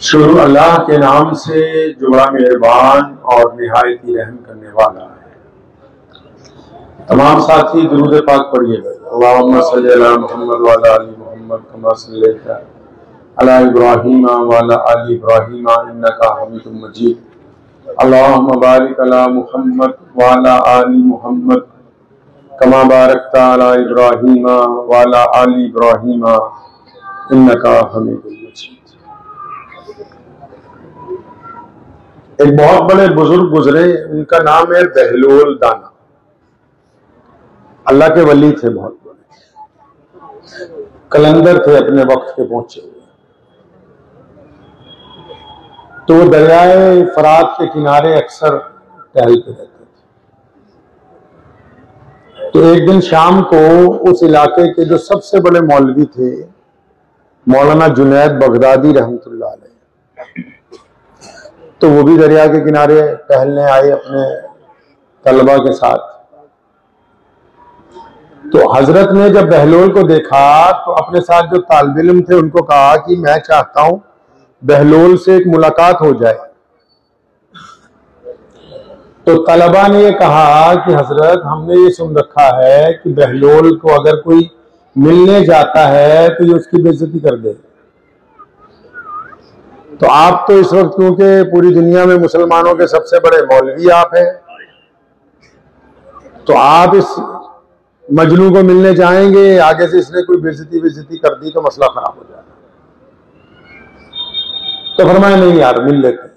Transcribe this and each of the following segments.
शुरू अल्लाह के नाम से जो बड़ा मेहरबान और निहायत ही रहम करने वाला है। तमाम साथी दुरूद पाक पढ़िएगा। अल्लाहुम्मा सल्ली अला मुहम्मद व अला आलि मुहम्मद कमा सल्लैता अला इब्राहीम व अला आलि इब्राहीम इन्नका हमीदुम मजीद। अल्लाहुम्मा बारिक अला मुहम्मद व अला आलि मुहम्मद कमा बारकता अला इब्राहीम व अला आलि इब्राहीम इन्नका हमीदुम मजीद। एक बहुत बड़े बुजुर्ग गुजरे, उनका नाम है बहलोल दाना। अल्लाह के वली थे, बहुत बड़े कलंदर थे, अपने वक्त के पहुंचे हुए। तो वो दरियाए फरात के किनारे अक्सर टहलते रहते थे। तो एक दिन शाम को उस इलाके के जो सबसे बड़े मौलवी थे, मौलाना जुनैद बगदादी रहमतुल्लाह अलैह, तो वो भी दरिया के किनारे टहलने आए अपने तलबा के साथ। तो हजरत ने जब बहलोल को देखा तो अपने साथ जो तालिब इल्म थे उनको कहा कि मैं चाहता हूं बहलोल से एक मुलाकात हो जाए। तो तलबा ने ये कहा कि हजरत, हमने ये सुन रखा है कि बहलोल को अगर कोई मिलने जाता है तो ये उसकी बेइज्जती कर दे। तो आप तो इस वक्त, क्योंकि पूरी दुनिया में मुसलमानों के सबसे बड़े मौलवी आप हैं, तो आप इस मजनू को मिलने जाएंगे, आगे से इसने कोई बेइज्जती कर दी तो मसला खराब हो जाएगा। तो फरमाया नहीं यार, मिल लेते।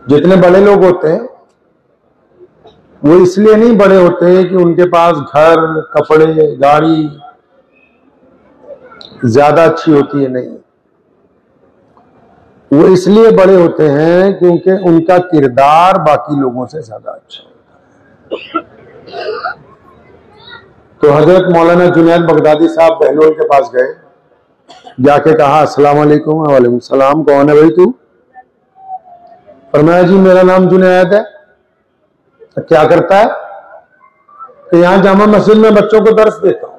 जितने बड़े लोग होते हैं वो इसलिए नहीं बड़े होते कि उनके पास घर, कपड़े, गाड़ी ज्यादा अच्छी होती है, नहीं। वो इसलिए बड़े होते हैं क्योंकि उनका किरदार बाकी लोगों से ज्यादा अच्छा होता है। तो हजरत मौलाना जुनैद बगदादी साहब बहलोल के पास गए, जाके कहा अस्सलाम वालेकुम। वालेकुम सलाम। कौन है भाई तू? फरमाया जी मेरा नाम जुनैद है। तो क्या करता है? तो यहां जामा मस्जिद में बच्चों को दर्स देता हूं।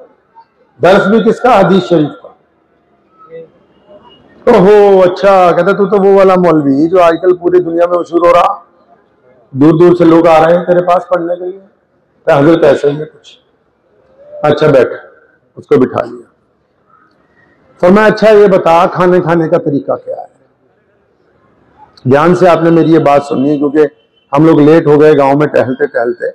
दर्स भी किसका? हदीस शरीफ का। ओहो अच्छा। कहता तू तो वो वाला मौलवी जो आजकल पूरी दुनिया में मशहूर हो रहा, दूर दूर से लोग आ रहे हैं तेरे पास पढ़ने के लिए। तो हजरत ऐसा ही है कुछ। अच्छा बैठ। उसको बिठा लिया। तो मैं, अच्छा ये बता खाने खाने का तरीका क्या है? ध्यान से आपने मेरी ये बात सुननी है, क्योंकि हम लोग लेट हो गए गांव में टहलते टहलते,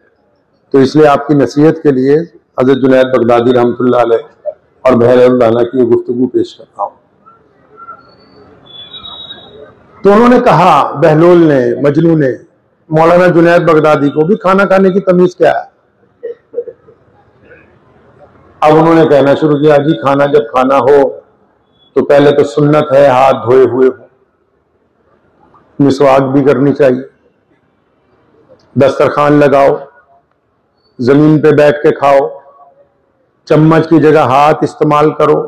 तो इसलिए आपकी नसीहत के लिए हजरत जुनैद बगदादी रहमतुल्लाह अलैह और बहलोल दाना की गुफ्तगू पेश करता हूं। तो उन्होंने कहा, बहलोल ने, मजनू ने, मौलाना जुनैद बगदादी को भी खाना खाने की तमीज क्या है? अब उन्होंने कहना शुरू किया, जी खाना जब खाना हो तो पहले तो सुन्नत है हाथ धोए हुए हो, मिसवाक भी करनी चाहिए, दस्तरखान लगाओ, जमीन पे बैठ के खाओ, चम्मच की जगह हाथ इस्तेमाल करो।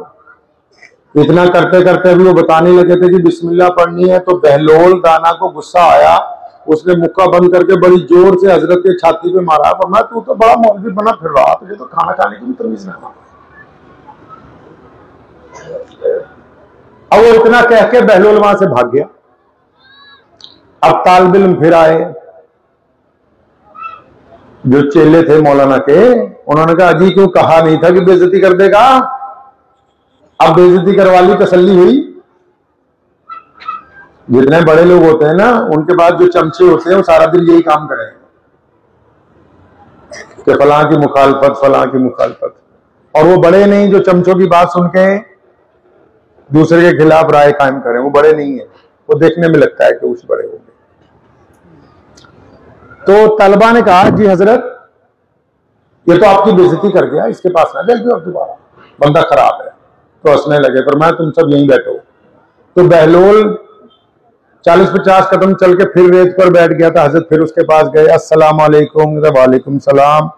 इतना करते करते भी वो बताने लगे थे कि बिस्मिल्लाह पढ़नी है। तो बहलोल दाना को गुस्सा आया, उसने मुक्का बंद करके बड़ी जोर से हजरत के छाती पे मारा। पर मैं, तू तो बड़ा मौलवी बना फिर रहा, तुझे तो खाना खाने की भी तमीज नहीं। अब वो इतना कह के बहलोल वहां से भाग गया। अब तालिब इल्म फिर आए, जो चेले थे मौलाना के, उन्होंने कहा अजी क्यों कहा नहीं था कि बेइज्जती कर देगा? अब बेइज्जती करवा ली, तसल्ली हुई। जितने बड़े लोग होते हैं ना, उनके पास जो चमचे होते हैं वो सारा दिन यही काम करेंगे कि फलां की मुखालफत, फलां की मुखालफत। और वो बड़े नहीं जो चमचों की बात सुन के दूसरे के खिलाफ राय कायम करें, वो बड़े नहीं है। वो देखने में लगता है कि उस बड़े होंगे। तो तलबा ने कहा, जी हजरत ये तो आपकी बेइज्जती कर गया, इसके पास ना जाइए अब दोबारा, बंदा खराब है। तो हंसने लगे। पर मैं, तुम सब यहीं बैठो। तो बहलोल 40-50 कदम चल के फिर रेत पर बैठ गया था। हजरत फिर उसके पास गए, अस्सलाम वालेकुम। वालेकुम सलाम।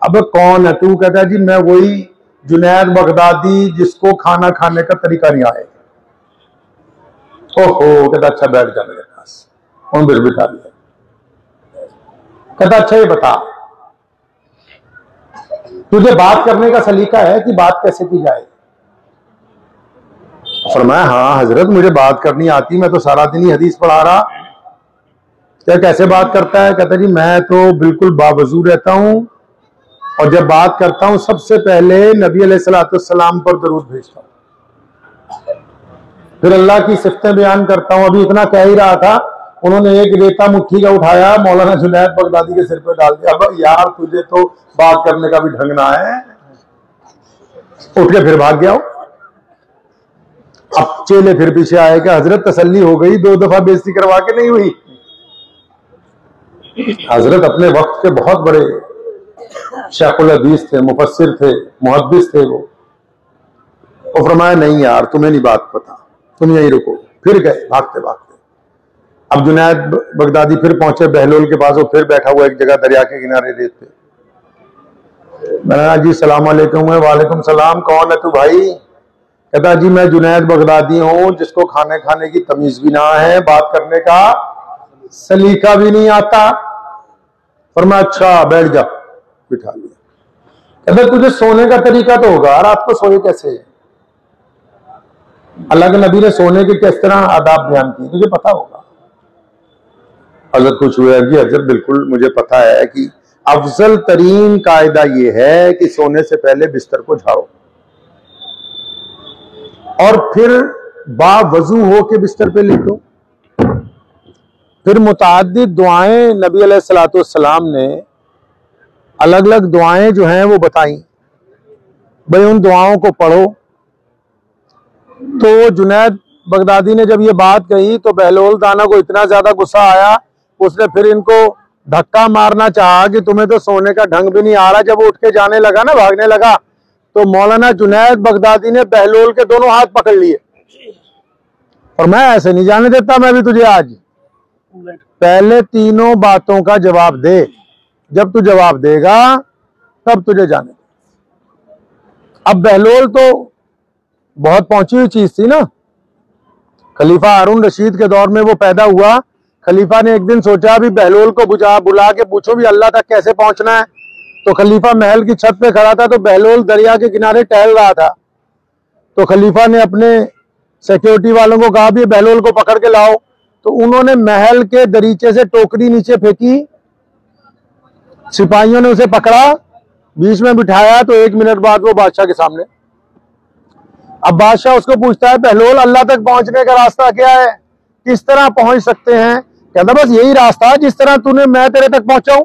अब कौन है तू? कहता है जी मैं वही जुनैद बगदादी जिसको खाना खाने का तरीका नहीं आए। ओहो। कहता अच्छा बैठ जा मेरे पास। उन फिर बिठा लिया। कहता अच्छा ये बता, तुझे बात करने का सलीका है कि बात कैसे की जाए? फरमाया हाँ हजरत मुझे बात करनी आती, मैं तो सारा दिन ही हदीस पढ़ा रहा। क्या कैसे बात करता है? कहता जी मैं तो बिल्कुल बावजू रहता हूं और जब बात करता हूं सबसे पहले नबी अलैहिस्सलाम पर दरूद भेजता हूं, फिर अल्लाह की सिफ्तें बयान करता हूं। अभी इतना कह ही रहा था, उन्होंने एक रेता मुट्ठी का उठाया, मौलाना जुनैद बगदादी के सिर पर डाल दिया। अब यार तुझे तो बात करने का भी ढंग ना है, उठ के फिर भाग गया। अब चेले फिर पीछे आए कि हजरत तसल्ली हो गई, 2 दफा बेइज्जती करवा के नहीं हुई। हजरत अपने वक्त के बहुत बड़े शेखुल हदीस थे, मुफस्सिर थे, मुहद्दिस थे वो। फरमाया नहीं यार तुम्हें नहीं बात पता, तुम यहीं रुको। फिर गए भागते भागते। अब जुनैद बगदादी फिर पहुंचे बहलोल के पास, वो फिर बैठा हुआ एक जगह दरिया के किनारे रेत पे। मैंने जी सलाम अलैकुम। वालेकुम सलाम, कौन है तू भाई? कहता जी मैं जुनैद बगदादी हूं जिसको खाने खाने की तमीज भी ना है, बात करने का सलीका भी नहीं आता। फरमाया अच्छा बैठ जा, बिठा लिया। कहता तुझे सोने का तरीका तो होगा, रात को सोए कैसे? अल्लाह के नबी ने सोने के किस तरह आदाब बयान किए तुझे पता होगा। हजरत कुछ हुआ कि हजरत बिल्कुल मुझे पता है कि अफजल तरीन कायदा यह है कि सोने से पहले बिस्तर को झाड़ो और फिर बावजू हो के बिस्तर पे लेटो। फिर मुताद्दिद दुआएं नबी अलैहिस्सलाम ने अलग अलग दुआएं जो हैं वो बताई, भाई उन दुआओं को पढ़ो। तो जुनैद बगदादी ने जब ये बात कही तो बहलोल दाना को इतना ज्यादा गुस्सा आया, उसने फिर इनको धक्का मारना चाहा कि तुम्हें तो सोने का ढंग भी नहीं आ रहा। जब उठ के जाने लगा ना, भागने लगा, तो मौलाना जुनैद बगदादी ने बहलोल के दोनों हाथ पकड़ लिए और मैं ऐसे नहीं जाने देता मैं भी तुझे आज। पहले तीनों बातों का जवाब दे, जब तू जवाब देगा तब तुझे जाने। अब बहलोल तो बहुत पहुंची हुई चीज थी ना, खलीफा हारून रशीद के दौर में वो पैदा हुआ। खलीफा ने एक दिन सोचा भी बहलोल को बुला के पूछो भी अल्लाह तक कैसे पहुंचना है। तो खलीफा महल की छत पे खड़ा था, तो बहलोल दरिया के किनारे टहल रहा था। तो खलीफा ने अपने सिक्योरिटी वालों को कहा भी बहलोल को पकड़ के लाओ। तो उन्होंने महल के दरीचे से टोकरी नीचे फेंकी, सिपाहियों ने उसे पकड़ा, बीच में बिठाया। तो 1 मिनट बाद वो बादशाह के सामने। अब बादशाह उसको पूछता है बहलोल अल्लाह तक पहुंचने का रास्ता क्या है, किस तरह पहुंच सकते हैं? कहता बस यही रास्ता है जिस तरह तूने मैं तेरे तक पहुंचाऊं।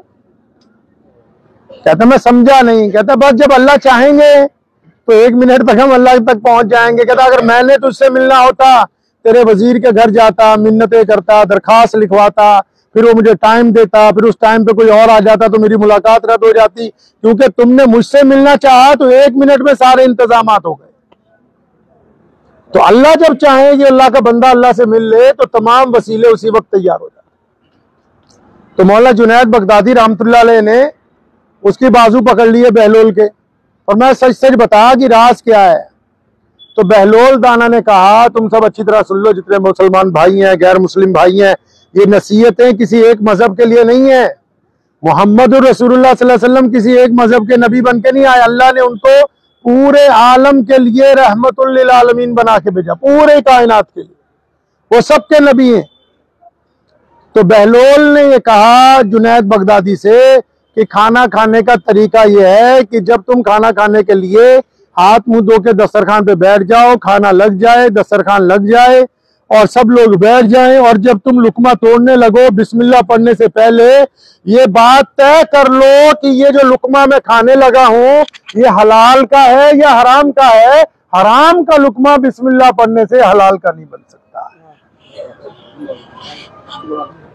कहता मैं समझा नहीं। कहता बस जब अल्लाह चाहेंगे तो 1 मिनट तक हम अल्लाह तक पहुंच जाएंगे। कहता अगर मैंने तुझसे मिलना होता, तेरे वजीर के घर जाता, मिन्नतें करता, दरखास्त लिखवाता, फिर वो मुझे टाइम देता, फिर उस टाइम पे कोई और आ जाता तो मेरी मुलाकात रद्द हो जाती। क्योंकि तुमने मुझसे मिलना चाहा तो 1 मिनट में सारे इंतजाम हो गए। तो अल्लाह जब चाहे कि अल्लाह का बंदा अल्लाह से मिल ले तो तमाम वसीले उसी वक्त तैयार हो जाते। तो मौलाना जुनैद बगदादी रहमतुल्लाह अलैह ने उसकी बाजू पकड़ लिए बहलोल के, और मैं सच सच बता कि राज क्या है। तो बहलोल दाना ने कहा तुम सब अच्छी तरह सुन लो, जितने मुसलमान भाई हैं, गैर मुस्लिम भाई हैं, ये नसीहतें किसी एक मजहब के लिए नहीं है। मोहम्मद रसूलुल्लाह सल्लल्लाहु अलैहि वसल्लम किसी एक मजहब के नबी बन के नहीं आए। अल्लाह ने उनको पूरे आलम के लिए रहमतुल लिल आलमीन बना के भेजा, पूरे कायनात के लिए, वो सबके नबी हैं। तो बहलोल ने ये कहा जुनैद बगदादी से कि खाना खाने का तरीका यह है कि जब तुम खाना खाने के लिए हाथ मुंह धो के दस्तरखान पे बैठ जाओ, खाना लग जाए, दस्तरखान लग जाए और सब लोग बैठ जाएं, और जब तुम लुकमा तोड़ने लगो बिस्मिल्लाह पढ़ने से पहले ये बात तय कर लो कि ये जो लुकमा मैं खाने लगा हूं ये हलाल का है या हराम का है। हराम का लुकमा बिस्मिल्लाह पढ़ने से हलाल का नहीं बन सकता।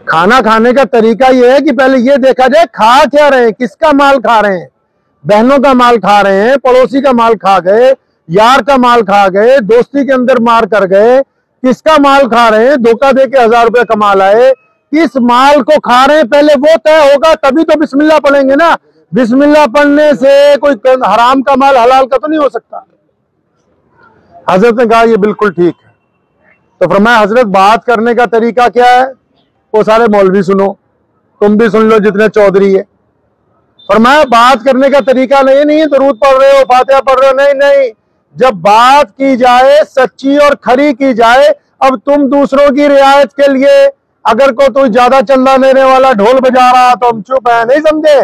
खाना खाने का तरीका यह है कि पहले ये देखा जाए खा क्या रहे हैं, किसका माल खा रहे हैं। बहनों का माल खा रहे हैं, पड़ोसी का माल खा गए, यार का माल खा गए, दोस्ती के अंदर मार कर गए, किसका माल खा रहे हैं, धोखा दे के 1000 रुपए कमा लाए, किस माल को खा रहे हैं पहले वो तय होगा, तभी तो बिस्मिल्लाह पढ़ेंगे ना। बिस्मिल्लाह पढ़ने से कोई हराम का माल हलाल का तो नहीं हो सकता। हजरत ने कहा ये बिल्कुल ठीक है। तो फरमाया हजरत बात करने का तरीका क्या है? वो सारे मौलवी सुनो, तुम भी सुन लो जितने चौधरी है। फरमाया बात करने का तरीका नहीं है दरूद पढ़ रहे हो, फातिहा पढ़ रहे हो, नहीं नहीं, जब बात की जाए सच्ची और खरी की जाए, अब तुम दूसरों की रियायत के लिए अगर कोई ज्यादा चंदा लेने वाला ढोल बजा रहा तो हम चुप है, नहीं समझे।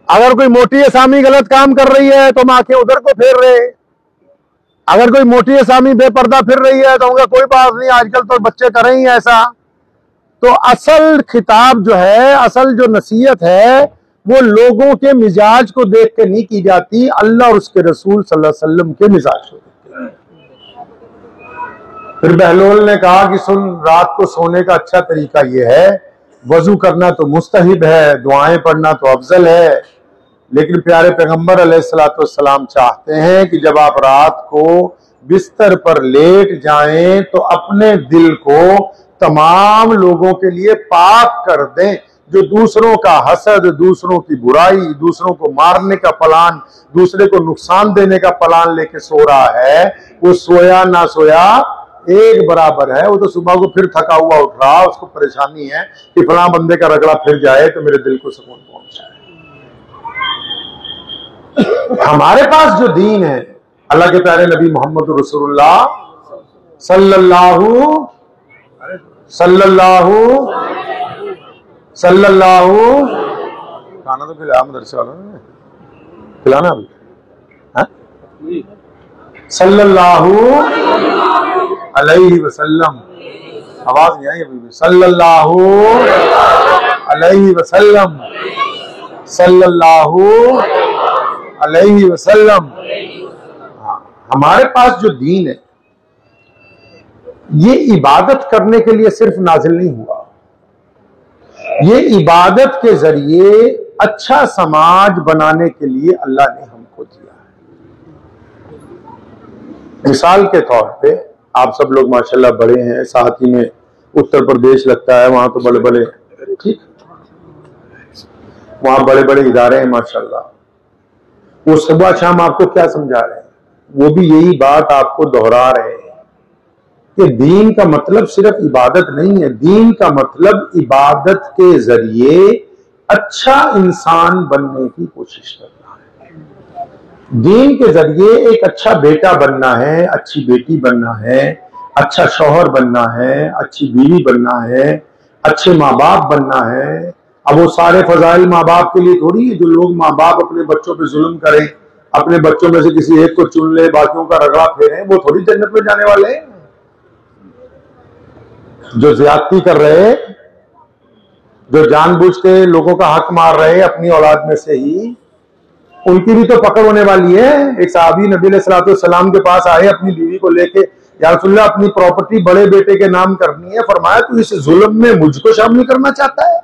अगर कोई मोटी असामी गलत काम कर रही है तो हम आंखें उधर को फेर रहे। अगर कोई मोटी असामी बेपर्दा फिर रही है तो उनका कोई बात नहीं, आजकल तो बच्चे कर रहे ही ऐसा। तो असल खिताब जो है, असल जो नसीहत है, वो लोगों के मिजाज को देख के नहीं की जाती, अल्लाह और उसके रसूल सल्लल्लाहु अलैहि वसल्लम के मिजाज को देख के। फिर बहलोल ने कहा कि सुन, रात को सोने का अच्छा तरीका यह है, वजू करना तो मुस्तहिब है, दुआएं पढ़ना तो अफजल है, लेकिन प्यारे पैगंबर अलैहिस्सलाम चाहते हैं कि जब आप रात को बिस्तर पर लेट जाएं तो अपने दिल को तमाम लोगों के लिए पाक कर दें। जो दूसरों का हसद, दूसरों की बुराई, दूसरों को मारने का प्लान, दूसरे को नुकसान देने का प्लान लेके सो रहा है, वो सोया ना सोया एक बराबर है। वो तो सुबह को फिर थका हुआ उठ रहा, उसको परेशानी है कि फलां बंदे का रगड़ा फिर जाए तो मेरे दिल को सुकून पहुंच जाए। हमारे पास जो दीन है, अल्लाह के प्यारे नबी मोहम्मद रसूलुल्लाह सल्लल्लाहु खाना तो खिलाया मदरसे वालों ने, खिलाना अभी, सल्लल्लाहु अलैहि वसल्लम, आवाज नहीं आई अभी भी, सल्लल्लाहु अलैहि वसल्लम, सल्लल्लाहु अलैहि वसल्लम। हमारे पास जो दीन है ये इबादत करने के लिए सिर्फ नाजिल नहीं हुआ, ये इबादत के जरिए अच्छा समाज बनाने के लिए अल्लाह ने हमको दिया है। मिसाल के तौर पे आप सब लोग माशाल्लाह बड़े हैं, साथ ही में उत्तर प्रदेश लगता है, वहां तो बड़े बड़े, ठीक, वहां बड़े बड़े इदारे हैं माशाल्लाह। वो सुबह शाम आपको क्या समझा रहे हैं, वो भी यही बात आपको दोहरा रहे हैं कि दीन का मतलब सिर्फ इबादत नहीं है, दीन का मतलब इबादत के जरिए अच्छा इंसान बनने की कोशिश करना है। दीन के जरिए एक अच्छा बेटा बनना है, अच्छी बेटी बनना है, अच्छा शौहर बनना है, अच्छी बीवी बनना है, अच्छे माँ बाप बनना है। अब वो सारे फजाइल माँ बाप के लिए थोड़ी है। जो लोग माँ बाप अपने बच्चों पे जुल्म करें, अपने बच्चों में से किसी एक को चुन ले, बाकियों का रगड़ा फेरें, वो थोड़ी जन्नत में जाने वाले हैं। जो ज्यादती कर रहे, जो जानबूझ के लोगों का हक मार रहे अपनी औलाद में से ही, उनकी भी तो पकड़ होने वाली है। एक साहबी नबी अलैहिस्सलाम के पास आए अपनी बीवी को लेके, या रसूलल्लाह अपनी प्रॉपर्टी बड़े बेटे के नाम करनी है। फरमाया तू इस जुल्म में मुझको शामिल करना चाहता है?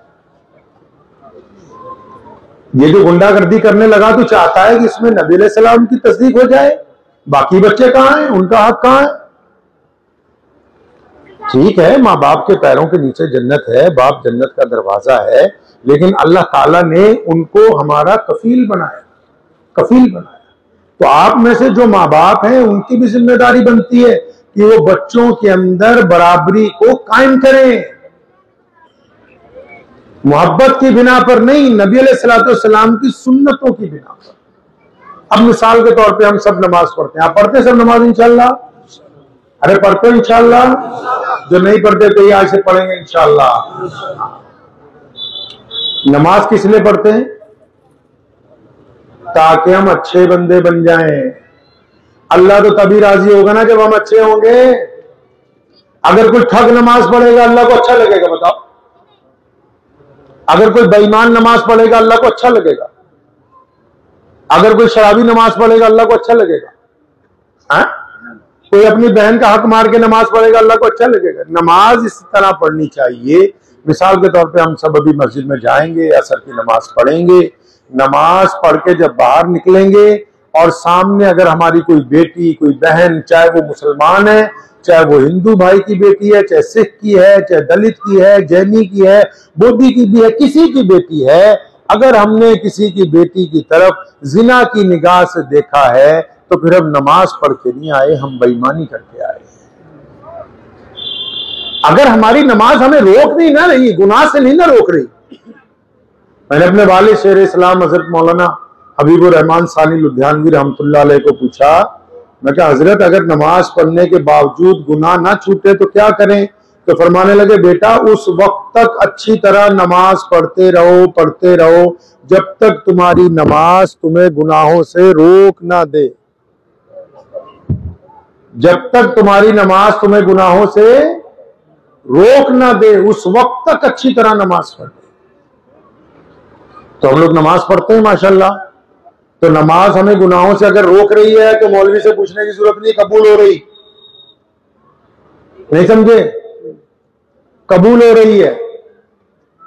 ये जो गुंडागर्दी करने लगा तू चाहता है कि इसमें नबी अलैहिस्सलाम की तस्दीक हो जाए? बाकी बच्चे कहां हैं, उनका हक कहां है? ठीक है, माँ बाप के पैरों के नीचे जन्नत है, बाप जन्नत का दरवाजा है, लेकिन अल्लाह ताला ने उनको हमारा कफील बनाया, कफील बनाया। तो आप में से जो माँ बाप हैं उनकी भी जिम्मेदारी बनती है कि वो बच्चों के अंदर बराबरी को कायम करें, मोहब्बत की बिना पर नहीं, नबी अलैहिस्सलाम की सुन्नतों की बिना पर। अब मिसाल के तौर पे हम सब नमाज पढ़ते हैं, आप पढ़ते सब नमाज इंशाल्लाह? अरे पढ़ते इंशाल्लाह? जो नहीं पढ़ते तो ये आज से पढ़ेंगे इंशाल्लाह। नमाज किस लिए पढ़ते हैं? ताकि हम अच्छे बंदे बन जाएं। अल्लाह तो तभी राजी होगा ना जब हम अच्छे होंगे। अगर कोई ठग नमाज पढ़ेगा अल्लाह को अच्छा लगेगा? बताओ। अगर कोई बेईमान नमाज पढ़ेगा अल्लाह को अच्छा लगेगा? अगर कोई शराबी नमाज पढ़ेगा अल्लाह को अच्छा लगेगा? हाँ? कोई अपनी बहन का हक मार के नमाज पढ़ेगा अल्लाह को अच्छा लगेगा? नमाज इस तरह पढ़नी चाहिए। मिसाल के तौर पे हम सब अभी मस्जिद में जाएंगे, असर की नमाज पढ़ेंगे, नमाज पढ़ के जब बाहर निकलेंगे और सामने अगर हमारी कोई बेटी, कोई बहन, चाहे वो मुसलमान है, चाहे वो हिंदू भाई की बेटी है, चाहे सिख की है, चाहे दलित की है, जैनी की है, बोधी की भी है, किसी की बेटी है, अगर हमने किसी की बेटी की तरफ जिना की निगाह से देखा है तो फिर हम नमाज पढ़ के नहीं आए, हम बेईमानी करके आए। अगर हमारी नमाज हमें रोक नहीं ना रही, गुनाह से नहीं ना रोक रही। मैंने अपने वाले शेर इस्लाम हजरत मौलाना हबीबुर रहमान सानी लुधियानवी रहमतुल्लाह अलैह को पूछा, मैं क्या हजरत अगर नमाज पढ़ने के बावजूद गुनाह ना छूटे तो क्या करें? तो फरमाने लगे, बेटा उस वक्त तक अच्छी तरह नमाज पढ़ते रहो जब तक तुम्हारी नमाज तुम्हें गुनाहों से रोक ना दे। जब तक तुम्हारी नमाज तुम्हें गुनाहों से रोक ना दे, उस वक्त तक अच्छी तरह नमाज पढ़। तो हम लोग नमाज पढ़ते हैं माशाल्लाह, तो नमाज हमें गुनाहों से अगर रोक रही है तो मौलवी से पूछने की जरूरत नहीं, कबूल हो रही, नहीं समझे, कबूल हो रही है।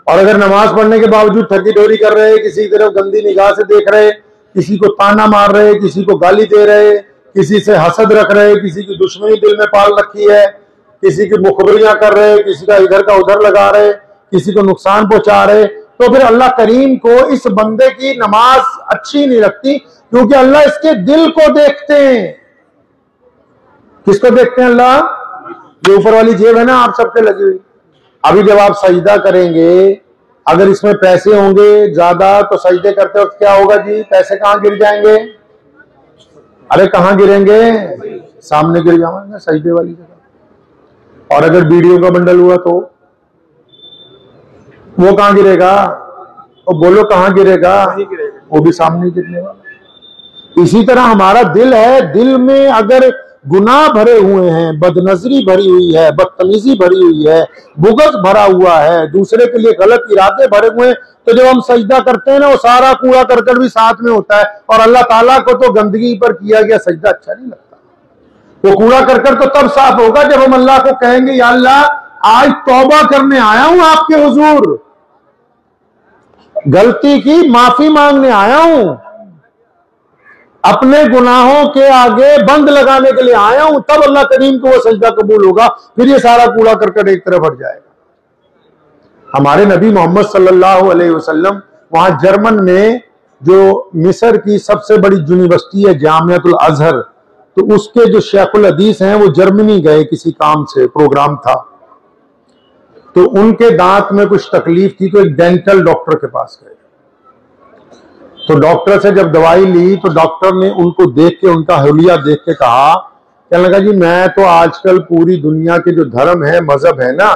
और अगर नमाज पढ़ने के बावजूद ठगी डोरी कर रहे, किसी की तरफ गंदी निगाह से देख रहे, किसी को ताना मार रहे, किसी को गाली दे रहे, किसी से हसद रख रहे, किसी की दुश्मनी दिल में पाल रखी है, किसी की मुखबरियां कर रहे, किसी का इधर का उधर लगा रहे, किसी को नुकसान पहुंचा रहे, तो फिर अल्लाह करीम को इस बंदे की नमाज अच्छी नहीं लगती, क्योंकि अल्लाह इसके दिल को देखते हैं। किसको देखते हैं? अल्लाह, जो ऊपर वाली जेब है ना आप सबके लगी हुई। अभी जब आप सजदा करेंगे, अगर इसमें पैसे होंगे ज्यादा तो सजदे करते वक्त क्या होगा जी? पैसे कहां गिर जाएंगे? अरे कहां गिरेंगे? सामने गिर जाएंगे, सजदे वाली जगह। और अगर बीड़ियों का बंडल हुआ तो वो कहां गिरेगा? और बोलो कहां गिरेगा? वो भी सामने गिरने वाला। इसी तरह हमारा दिल है, दिल में अगर गुनाह भरे हुए हैं, बदनजरी भरी हुई है, बदतमीजी भरी हुई है, बुग़्ज़ भरा हुआ है, दूसरे के लिए गलत इरादे भरे हुए हैं, तो जब हम सजदा करते हैं ना, वो सारा कूड़ा करकट भी साथ में होता है। और अल्लाह ताला को तो गंदगी पर किया गया सजदा अच्छा नहीं लगता। वो कूड़ा करकट तो तब साफ होगा जब हम अल्लाह को कहेंगे, या अल्लाह आज तौबा करने आया हूं आपके हुजूर, गलती की माफी मांगने आया हूं, अपने गुनाहों के आगे बंद लगाने के लिए आया हूं, तब अल्लाह करीम को वो सजदा कबूल होगा। फिर ये सारा कूड़ा करकट एक तरफ हट जाएगा। हमारे नबी मोहम्मद सल्लल्लाहु अलैहि वसल्लम वहां जर्मन में, जो मिस्र की सबसे बड़ी यूनिवर्सिटी है जामियातुल अजहर, तो उसके जो शेखुल हदीस हैं वो जर्मनी गए, किसी काम से प्रोग्राम था, तो उनके दांत में कुछ तकलीफ थी, तो एक डेंटल डॉक्टर के पास गए। तो डॉक्टर से जब दवाई ली तो डॉक्टर ने उनको देख के, उनका हुलिया देख के कहा, कहने लगा जी मैं तो आजकल पूरी दुनिया के जो धर्म है, मजहब है ना,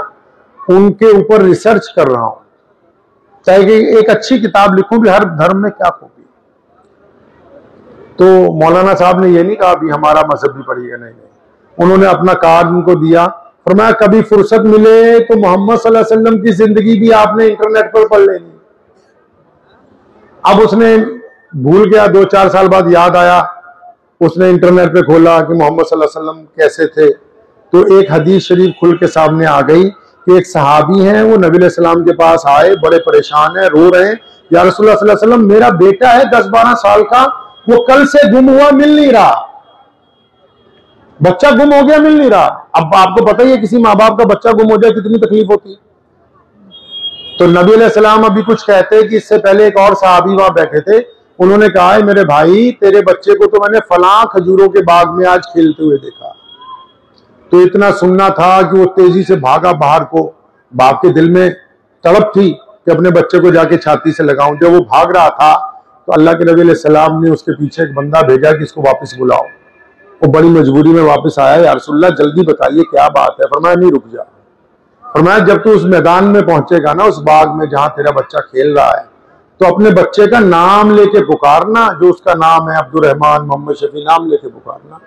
उनके ऊपर रिसर्च कर रहा हूं, चाहे कि एक अच्छी किताब लिखूं भी हर धर्म में क्या खूबी। तो मौलाना साहब ने ये नहीं कहा भी हमारा मजहब भी पढ़िएगा, नहीं, उन्होंने अपना कार्ड उनको दिया, फरमाया कभी फुर्सत मिले तो मोहम्मद सल्लल्लाहु अलैहि वसल्लम की जिंदगी भी आपने इंटरनेट पर पढ़ लेनी। अब उसने भूल गया, 2-4 साल बाद याद आया, उसने इंटरनेट पे खोला कि मोहम्मद सल्लल्लाहु अलैहि वसल्लम कैसे थे, तो एक हदीस शरीफ खुल के सामने आ गई कि एक सहाबी हैं, वो नबी अलैहि सलाम के पास आए, बड़े परेशान हैं, रो रहे हैं, या रसूलुल्लाह सल्लल्लाहु अलैहि वसल्लम मेरा बेटा है 10-12 साल का, वो कल से गुम हुआ, मिल नहीं रहा, बच्चा गुम हो गया, मिल नहीं रहा। अब आपको पता ही है किसी माँ बाप का बच्चा गुम हो जाए कितनी तकलीफ होती है। तो नबी अलैहि सलाम अभी कुछ कहते कि इससे पहले एक और सहाबी वहां बैठे थे, उन्होंने कहा मेरे भाई तेरे बच्चे को तो मैंने फलां खजूरों के बाग में आज खेलते हुए देखा। तो इतना सुनना था कि वो तेजी से भागा बाहर को, बाप के दिल में तड़प थी कि अपने बच्चे को जाके छाती से लगाऊं। जब वो भाग रहा था तो अल्लाह के नबी अलैहि सलाम ने उसके पीछे एक बंदा भेजा कि इसको वापस बुलाओ। वो बड़ी मजबूरी में वापस आया, या रसूलल्लाह जल्दी बताइए क्या बात है। फरमाया नहीं रुक जा, फरमाया जब तू उस मैदान में पहुंचेगा ना, उस बाग में जहां तेरा बच्चा खेल रहा है, तो अपने बच्चे का नाम लेके पुकारना, जो उसका नाम है अब्दुर्रहमान, मोहम्मद शफी, नाम लेके पुकारना।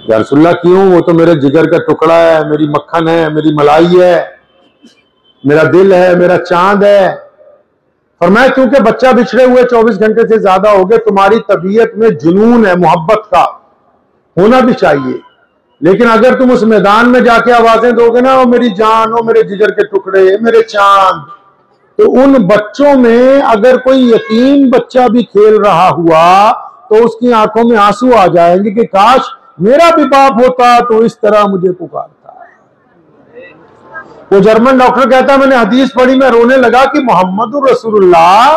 या रसूलल्लाह क्यों? वो तो मेरे जिगर का टुकड़ा है, मेरी मक्खन है, मेरी मलाई है, मेरा दिल है, मेरा चांद है। फरमाया क्योंकि बच्चा बिछड़े हुए 24 घंटे से ज्यादा हो गए, तुम्हारी तबीयत में जुनून है, मोहब्बत का होना भी चाहिए, लेकिन अगर तुम उस मैदान में जाके आवाजें दोगे ना, ओ मेरी जान, ओ मेरे जिगर के टुकड़े, मेरे चांद, तो उन बच्चों में अगर कोई यतीम बच्चा भी खेल रहा हुआ तो उसकी आंखों में आंसू आ जाएंगे कि काश मेरा भी बाप होता तो इस तरह मुझे पुकारता। वो जर्मन डॉक्टर कहता है मैंने हदीस पढ़ी, मैं रोने लगा कि मोहम्मदुर रसूलुल्लाह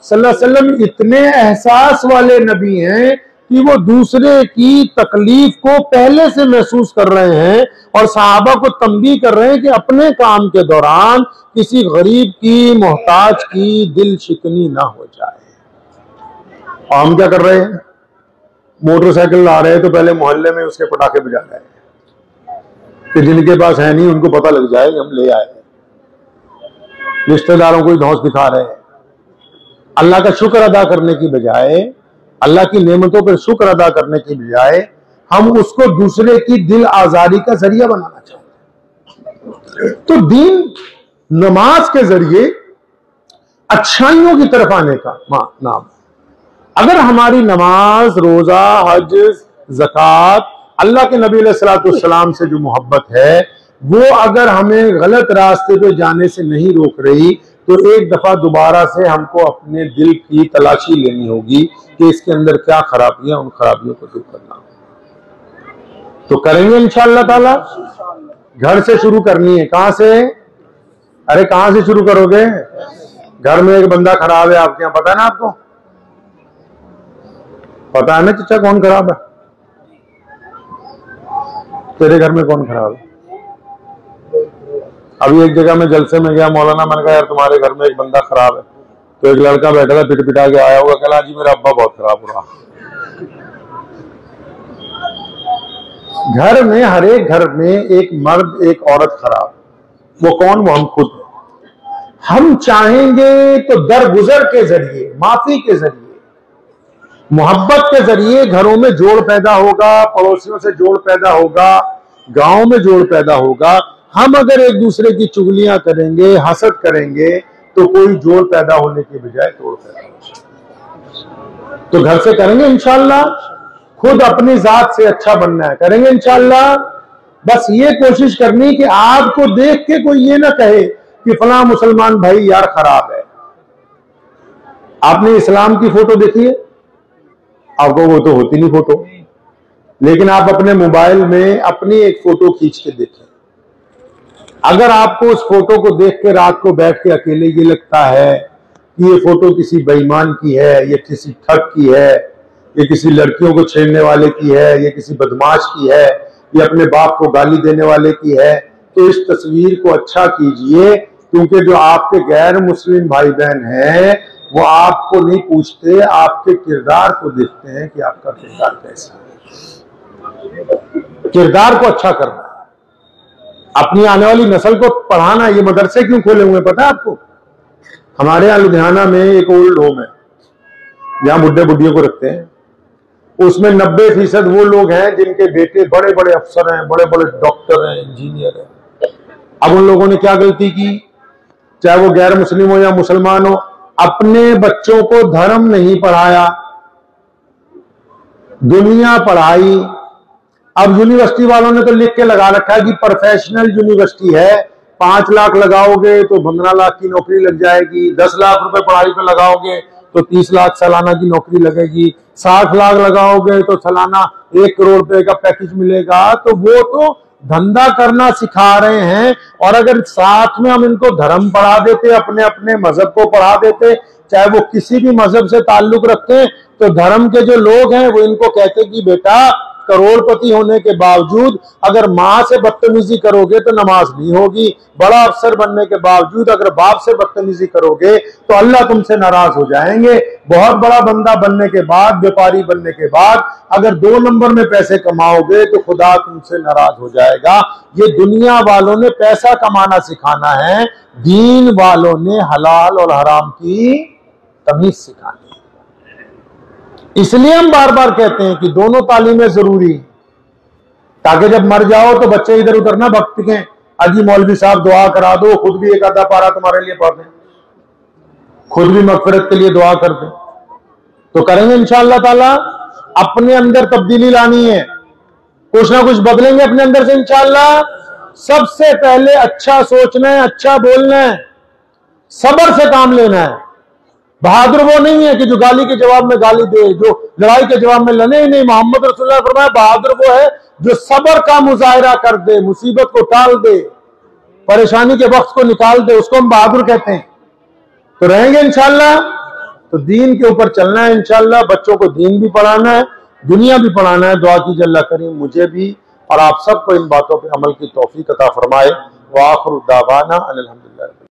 सल्लल्लाहु अलैहि वसल्लम इतने एहसास वाले नबी हैं कि वो दूसरे की तकलीफ को पहले से महसूस कर रहे हैं और सहाबा को तंबीह कर रहे हैं कि अपने काम के दौरान किसी गरीब की, मोहताज की दिल शिकनी ना हो जाए। और हम क्या कर रहे हैं, मोटरसाइकिल ला रहे हैं तो पहले मोहल्ले में उसके पटाखे बजा रहे हैं कि जिनके पास है नहीं उनको पता लग जाए हम ले आए। रिश्तेदारों को धौंस दिखा रहे हैं। अल्लाह का शुक्र अदा करने की बजाय, अल्लाह की नेमतों पर शुक्र अदा करने की बजाय हम उसको दूसरे की दिल आजारी का जरिया बनाना चाहते हैं। तो दीन नमाज के जरिए अच्छाइयों की तरफ आने का नाम। अगर हमारी नमाज, रोजा, हज, ज़कात, अल्लाह के नबी अलैहिस्सलाम से जो मोहब्बत है वो अगर हमें गलत रास्ते पे जाने से नहीं रोक रही, तो एक दफा दोबारा से हमको अपने दिल की तलाशी लेनी होगी कि इसके अंदर क्या खराबियां, उन खराबियों को दूर करना। तो करेंगे इंशाअल्लाह ताला। घर से शुरू करनी है। कहां से? अरे कहां से शुरू करोगे? घर में एक बंदा खराब है आपके यहां, पता है ना आपको? पता है ना चचा कौन खराब है? तेरे घर में कौन खराब है? अभी एक जगह में जलसे में गया, मौलाना, मैंने कहा यार तुम्हारे घर में एक बंदा खराब है। तो एक लड़का बैठा था, पिट पिटा के आया होगा, कहला जी मेरा अब्बा बहुत खराब हो रहा। घर में, हर एक घर में एक मर्द एक औरत खराब। वो कौन? वो हम खुद। हम चाहेंगे तो दरगुजर के जरिए, माफी के जरिए, मोहब्बत के जरिए घरों में जोड़ पैदा होगा, पड़ोसियों से जोड़ पैदा होगा, गांव में जोड़ पैदा होगा। हम अगर एक दूसरे की चुगलियां करेंगे, हसद करेंगे, तो कोई जोड़ पैदा होने के बजाय तोड़ पैदा होगा। तो घर से करेंगे इंशाअल्लाह। खुद अपनी जात से अच्छा बनना है, करेंगे इंशाअल्लाह। बस ये कोशिश करनी कि आपको देख के कोई ये ना कहे कि फलां मुसलमान भाई यार खराब है। आपने इस्लाम की फोटो देखी है? आपको वो तो होती नहीं फोटो, लेकिन आप अपने मोबाइल में अपनी एक फोटो खींच के देखें। अगर आपको उस फोटो को देख के रात को बैठ के अकेले ये लगता है कि ये फोटो किसी बेईमान की है, ये किसी ठग की है, ये किसी लड़कियों को छेड़ने वाले की है, ये किसी बदमाश की है, ये अपने बाप को गाली देने वाले की है, तो इस तस्वीर को अच्छा कीजिए, क्योंकि जो आपके गैर मुस्लिम भाई बहन हैं वो आपको नहीं पूछते, आपके किरदार को देखते हैं कि आपका किरदार कैसा है। किरदार को अच्छा करना, अपनी आने वाली नस्ल को पढ़ाना। ये मदरसे क्यों खोले हुए पता है आपको? हमारे यहाँ लुधियाना में एक ओल्ड होम है जहां बुढ़े बुढ़ियों को रखते हैं। उसमें 90% वो लोग हैं जिनके बेटे बड़े बड़े अफसर हैं, बड़े बड़े डॉक्टर हैं, इंजीनियर हैं। अब उन लोगों ने क्या गलती की, चाहे वो गैर मुस्लिम हो या मुसलमान हो, अपने बच्चों को धर्म नहीं पढ़ाया, दुनिया पढ़ाई। अब यूनिवर्सिटी वालों ने तो लिख के लगा रखा है कि प्रोफेशनल यूनिवर्सिटी है, 5 लाख लगाओगे तो 15 लाख की नौकरी लग जाएगी, 10 लाख रुपए पढ़ाई पे लगाओगे तो 30 लाख सालाना की नौकरी लगेगी, 60 लाख लगाओगे तो सालाना 1 करोड़ रुपए का पैकेज मिलेगा। तो वो तो धंधा करना सिखा रहे हैं। और अगर साथ में हम इनको धर्म पढ़ा देते, अपने अपने मजहब को पढ़ा देते, चाहे वो किसी भी मजहब से ताल्लुक रखते हैं, तो धर्म के जो लोग हैं वो इनको कहते कि बेटा करोड़पति होने के बावजूद अगर माँ से बदतमीजी करोगे तो नमाज नहीं होगी, बड़ा अफसर बनने के बावजूद अगर बाप से बदतमीजी करोगे तो अल्लाह तुमसे नाराज हो जाएंगे, बहुत बड़ा बंदा बनने के बाद, व्यापारी बनने के बाद अगर 2 नंबर में पैसे कमाओगे तो खुदा तुमसे नाराज हो जाएगा। ये दुनिया वालों ने पैसा कमाना सिखाना है, दीन वालों ने हलाल और हराम की तमीज सिखानी। इसलिए हम बार बार कहते हैं कि दोनों तालीमें जरूरी, ताकि जब मर जाओ तो बच्चे इधर उधर ना भटकें, अजी मौलवी साहब दुआ करा दो, खुद भी एक आधा पारा तुम्हारे लिए पढ़ दें, खुद भी मगफिरत के लिए दुआ कर दें। तो करेंगे इंशाअल्लाह ताला। अपने अंदर तब्दीली लानी है, कुछ ना कुछ बदलेंगे अपने अंदर से इंशाअल्लाह। सबसे पहले अच्छा सोचना है, अच्छा बोलना है, सब्र से काम लेना है। बहादुर वो नहीं है कि जो गाली के जवाब में गाली दे, जो लड़ाई के जवाब में लड़े। नहीं, मोहम्मद रसूलुल्लाह फरमाया बहादुर वो है जो सब्र का मुजाहिरा कर दे, मुसीबत को टाल दे, परेशानी के वक्त को निकाल दे, उसको हम बहादुर कहते हैं। तो रहेंगे इंशाअल्लाह। तो दीन के ऊपर चलना है इंशाअल्लाह। बच्चों को दीन भी पढ़ाना है, दुनिया भी पढ़ाना है। दुआ कीजिए अल्लाह करीम मुझे भी और आप सबको इन बातों पर अमल की तौफीक अता फरमाए। व आखिरु दावाना अनिल हम्दुलिल्लाह।